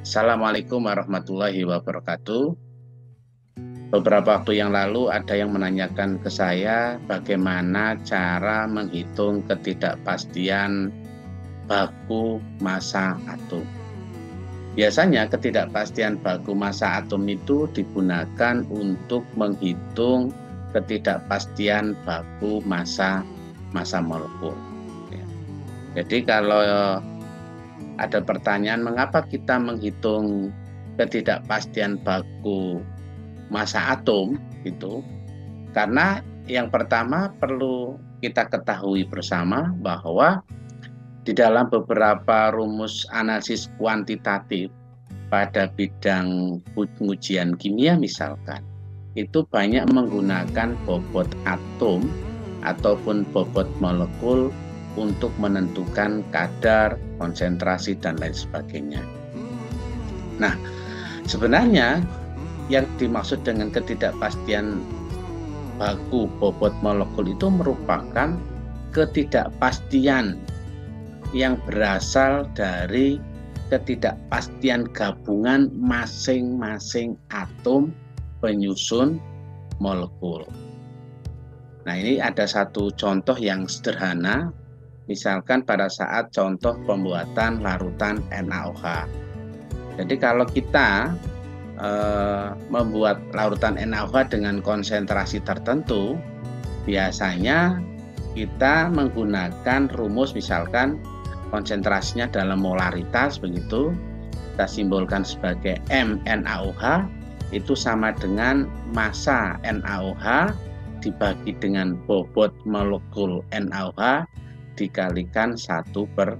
Assalamualaikum warahmatullahi wabarakatuh. Beberapa waktu yang lalu ada yang menanyakan ke saya bagaimana cara menghitung ketidakpastian baku massa atom. Biasanya ketidakpastian baku massa atom itu digunakan untuk menghitung ketidakpastian baku massa molekul. Jadi kalau ada pertanyaan mengapa kita menghitung ketidakpastian baku massa atom itu, karena yang pertama perlu kita ketahui bersama bahwa di dalam beberapa rumus analisis kuantitatif pada bidang pengujian kimia misalkan, itu banyak menggunakan bobot atom ataupun bobot molekul untuk menentukan kadar, konsentrasi, dan lain sebagainya. Nah, sebenarnya yang dimaksud dengan ketidakpastian baku bobot molekul itu merupakan ketidakpastian yang berasal dari ketidakpastian gabungan masing-masing atom penyusun molekul. Nah, ini ada satu contoh yang sederhana, misalkan pada saat contoh pembuatan larutan NaOH. Jadi kalau kita membuat larutan NaOH dengan konsentrasi tertentu, biasanya kita menggunakan rumus misalkan konsentrasinya dalam molaritas begitu, kita simbolkan sebagai MnAOH, itu sama dengan massa NaOH dibagi dengan bobot molekul NaOH dikalikan 1 per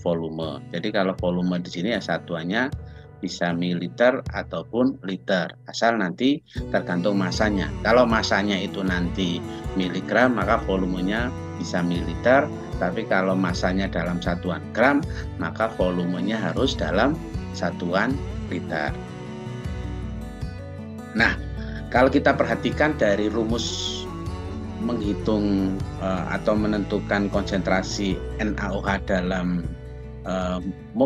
volume. Jadi kalau volume di sini ya satuannya bisa mililiter ataupun liter, asal nanti tergantung masanya. Kalau masanya itu nanti miligram, maka volumenya bisa mililiter, tapi kalau masanya dalam satuan gram, maka volumenya harus dalam satuan liter. Nah, kalau kita perhatikan dari rumus menghitung atau menentukan konsentrasi NaOH dalam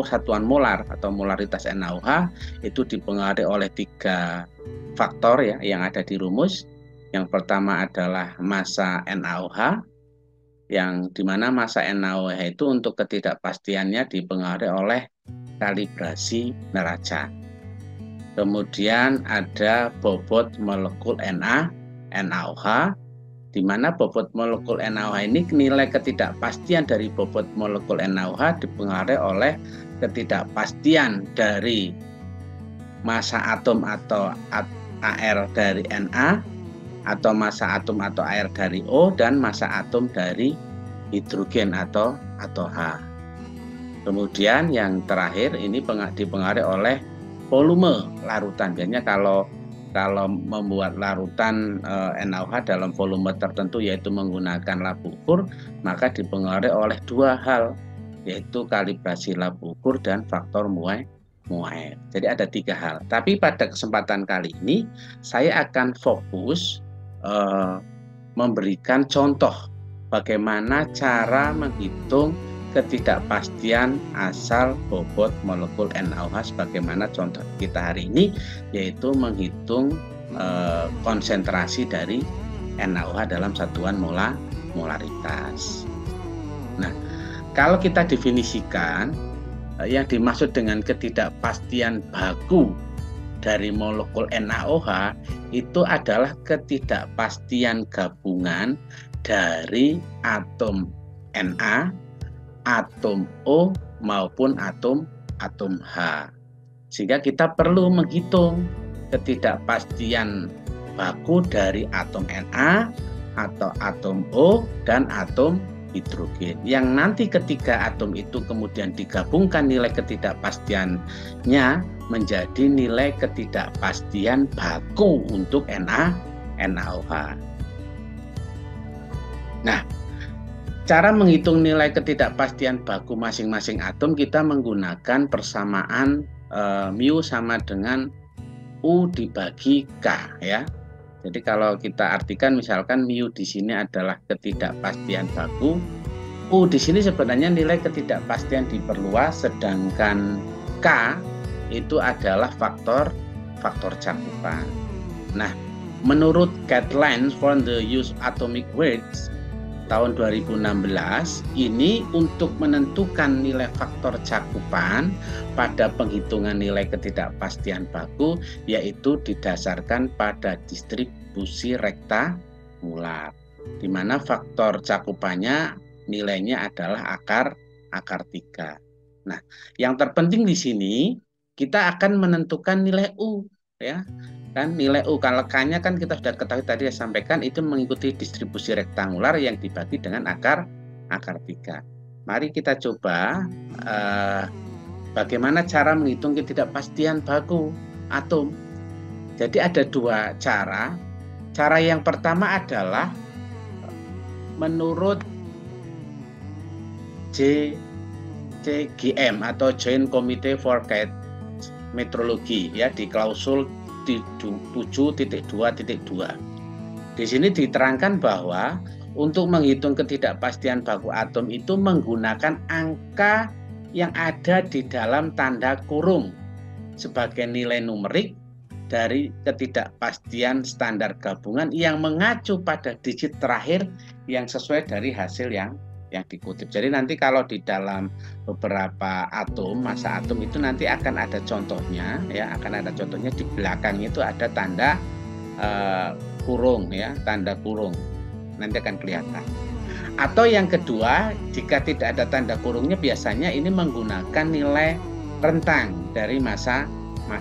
satuan molar atau molaritas NaOH, itu dipengaruhi oleh 3 faktor ya yang ada di rumus. Yang pertama adalah massa NaOH, yang dimana massa NaOH itu untuk ketidakpastiannya dipengaruhi oleh kalibrasi neraca. Kemudian ada bobot molekul NaOH, di mana bobot molekul NaOH ini nilai ketidakpastian dari bobot molekul NaOH dipengaruhi oleh ketidakpastian dari massa atom atau AR dari Na, atau massa atom atau AR dari O, dan massa atom dari hidrogen atau H. Kemudian yang terakhir ini dipengaruhi oleh volume larutan. Biasanya kalau membuat larutan NaOH dalam volume tertentu, yaitu menggunakan lab ukur, maka dipengaruhi oleh 2 hal, yaitu kalibrasi lab ukur dan faktor muai. Jadi ada 3 hal. Tapi pada kesempatan kali ini saya akan fokus memberikan contoh bagaimana cara menghitung ketidakpastian asal bobot molekul NaOH, sebagaimana contoh kita hari ini, yaitu menghitung konsentrasi dari NaOH dalam satuan molaritas. Nah, kalau kita definisikan, yang dimaksud dengan ketidakpastian baku dari molekul NaOH itu adalah ketidakpastian gabungan dari atom Na, atom O maupun atom H. Sehingga kita perlu menghitung ketidakpastian baku dari atom Na atau atom O dan atom hidrogen, yang nanti ketika atom itu kemudian digabungkan, nilai ketidakpastiannya menjadi nilai ketidakpastian baku untuk NaOH. Nah, cara menghitung nilai ketidakpastian baku masing-masing atom, kita menggunakan persamaan mu sama dengan U dibagi K ya. Jadi kalau kita artikan misalkan mu di sini adalah ketidakpastian baku, U di sini sebenarnya nilai ketidakpastian diperluas, sedangkan K itu adalah faktor cakupan. Nah, menurut guidelines for the use atomic weights tahun 2016 ini untuk menentukan nilai faktor cakupan pada penghitungan nilai ketidakpastian baku yaitu didasarkan pada distribusi rektangular, di mana faktor cakupannya nilainya adalah akar 3. Nah, yang terpenting di sini kita akan menentukan nilai U, ya. Kan nilai U, kalau K-nya kan kita sudah ketahui tadi saya sampaikan itu mengikuti distribusi rektangular yang dibagi dengan akar 3. Mari kita coba bagaimana cara menghitung ketidakpastian baku atom. Jadi ada 2 cara. Cara yang pertama adalah menurut JCGM atau Joint Committee for Metrology, ya, di klausul 7.2.2. Di sini diterangkan bahwa untuk menghitung ketidakpastian baku atom itu menggunakan angka yang ada di dalam tanda kurung sebagai nilai numerik dari ketidakpastian standar gabungan yang mengacu pada digit terakhir yang sesuai dari hasil yang dikutip. Jadi nanti kalau di dalam beberapa atom, massa atom itu nanti akan ada contohnya, ya, akan ada contohnya di belakang itu ada tanda kurung, ya, tanda kurung. Nanti akan kelihatan. Atau yang kedua, jika tidak ada tanda kurungnya, biasanya ini menggunakan nilai rentang dari massa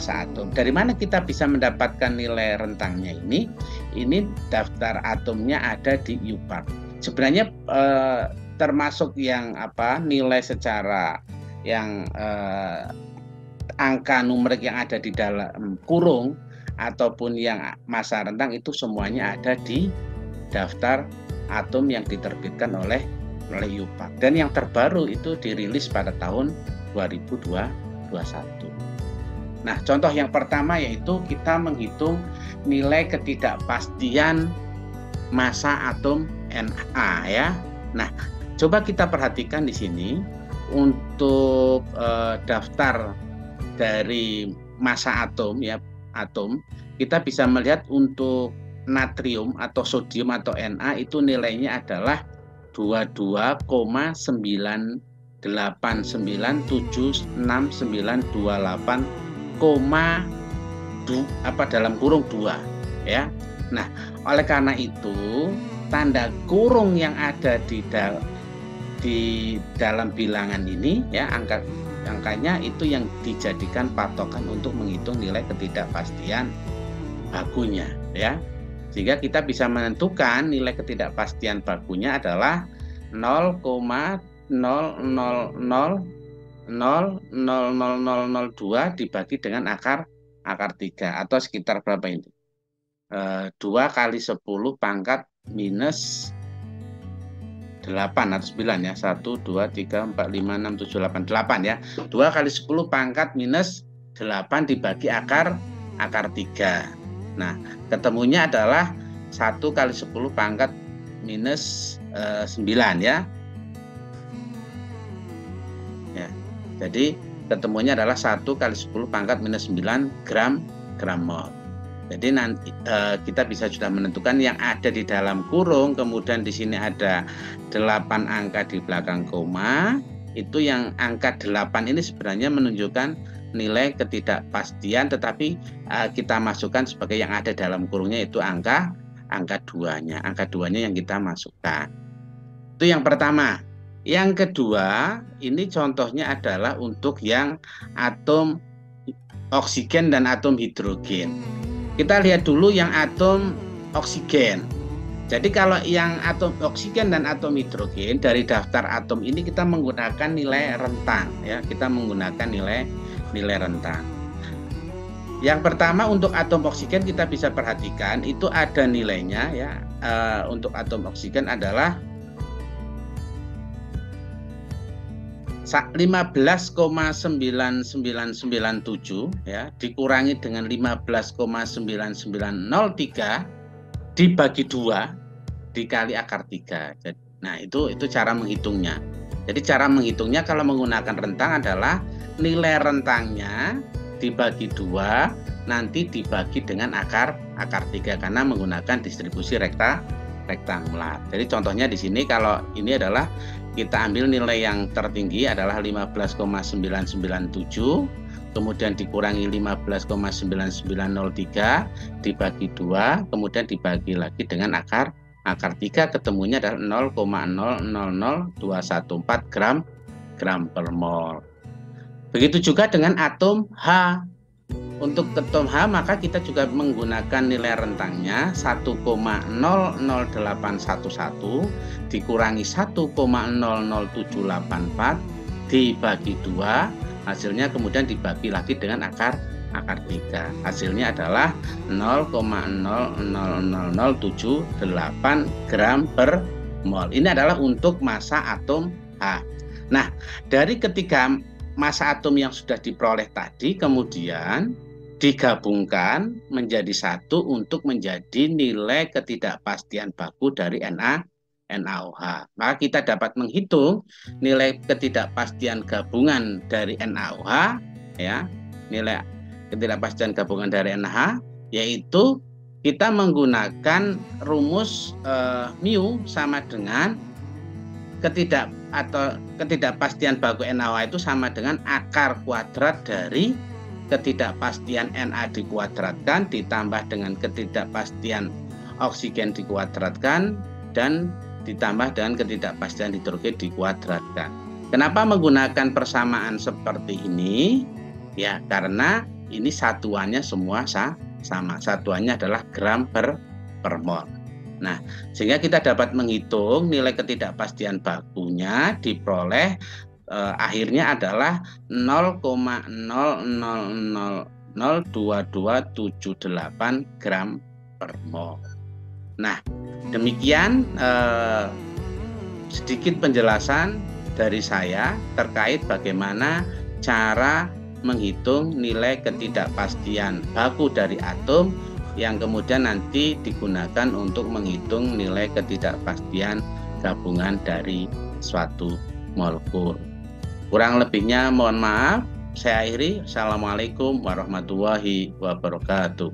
atom. Dari mana kita bisa mendapatkan nilai rentangnya ini? Ini daftar atomnya ada di UPAC. Sebenarnya termasuk yang nilai secara yang angka numerik yang ada di dalam kurung ataupun yang massa rentang itu semuanya ada di daftar atom yang diterbitkan oleh UPAC. Dan yang terbaru itu dirilis pada tahun 2021. Nah, contoh yang pertama yaitu kita menghitung nilai ketidakpastian massa atom Na, ya. Nah, coba kita perhatikan di sini untuk daftar dari massa atom, ya, atom, kita bisa melihat untuk natrium atau sodium atau Na itu nilainya adalah 22,9796928, dalam kurung 2, ya. Nah, oleh karena itu tanda kurung yang ada di dalam bilangan ini, ya, angkanya itu yang dijadikan patokan untuk menghitung nilai ketidakpastian bakunya, ya. Sehingga kita bisa menentukan nilai ketidakpastian bakunya adalah 0,00000002 dibagi dengan akar 3 atau sekitar berapa ini? 2 kali 10 pangkat minus 8 atau 9, ya. 1, 2, 3, 4, 5, 6, 7, 8, 8, ya. 2 kali 10 pangkat minus 8 dibagi akar 3. Nah, ketemunya adalah 1 kali 10 pangkat minus 9, ya. Ya. Jadi ketemunya adalah 1 kali 10 pangkat minus 9 gram mol. Jadi nanti kita bisa sudah menentukan yang ada di dalam kurung, kemudian di sini ada 8 angka di belakang koma. Itu yang angka 8 ini sebenarnya menunjukkan nilai ketidakpastian, tetapi kita masukkan sebagai yang ada dalam kurungnya itu angka 2-nya. Angka 2-nya yang kita masukkan. Itu yang pertama. Yang kedua, ini contohnya adalah untuk yang atom oksigen dan atom hidrogen. Kita lihat dulu yang atom oksigen. Jadi kalau yang atom oksigen dan atom hidrogen dari daftar atom ini kita menggunakan nilai rentang, ya. Kita menggunakan nilai rentang. Yang pertama untuk atom oksigen kita bisa perhatikan itu ada nilainya, ya. Untuk atom oksigen adalah 15,9997, ya, dikurangi dengan 15,9903 dibagi 2 dikali akar 3. Nah, itu cara menghitungnya. Jadi cara menghitungnya kalau menggunakan rentang adalah nilai rentangnya dibagi 2, nanti dibagi dengan akar 3 karena menggunakan distribusi rektangular. Jadi contohnya di sini kalau ini adalah kita ambil nilai yang tertinggi adalah 15,997, kemudian dikurangi 15,9903 dibagi 2, kemudian dibagi lagi dengan akar 3, ketemunya adalah 0,000214 gram per mol. Begitu juga dengan atom H. Untuk atom H maka kita juga menggunakan nilai rentangnya 1,00811 dikurangi 1,00784 dibagi 2, hasilnya kemudian dibagi lagi dengan akar 3. Hasilnya adalah 0,000778 gram per mol. Ini adalah untuk massa atom H. Nah, dari ketiga massa atom yang sudah diperoleh tadi kemudian digabungkan menjadi satu untuk menjadi nilai ketidakpastian baku dari NaOH. Maka kita dapat menghitung nilai ketidakpastian gabungan dari NaOH, ya, nilai ketidakpastian gabungan dari NaOH, yaitu kita menggunakan rumus mu sama dengan ketidakpastian baku NaOH itu sama dengan akar kuadrat dari ketidakpastian Na dikuadratkan ditambah dengan ketidakpastian oksigen dikuadratkan dan ditambah dengan ketidakpastian hidrogen dikuadratkan. Kenapa menggunakan persamaan seperti ini? Ya, karena ini satuannya semua sama. Satuannya adalah gram per mol. Nah, sehingga kita dapat menghitung nilai ketidakpastian bakunya diperoleh akhirnya adalah 0,00022278 gram per mol. Nah, demikian sedikit penjelasan dari saya terkait bagaimana cara menghitung nilai ketidakpastian baku dari atom yang kemudian nanti digunakan untuk menghitung nilai ketidakpastian gabungan dari suatu molekul. Kurang lebihnya mohon maaf, saya akhiri. Assalamualaikum warahmatullahi wabarakatuh.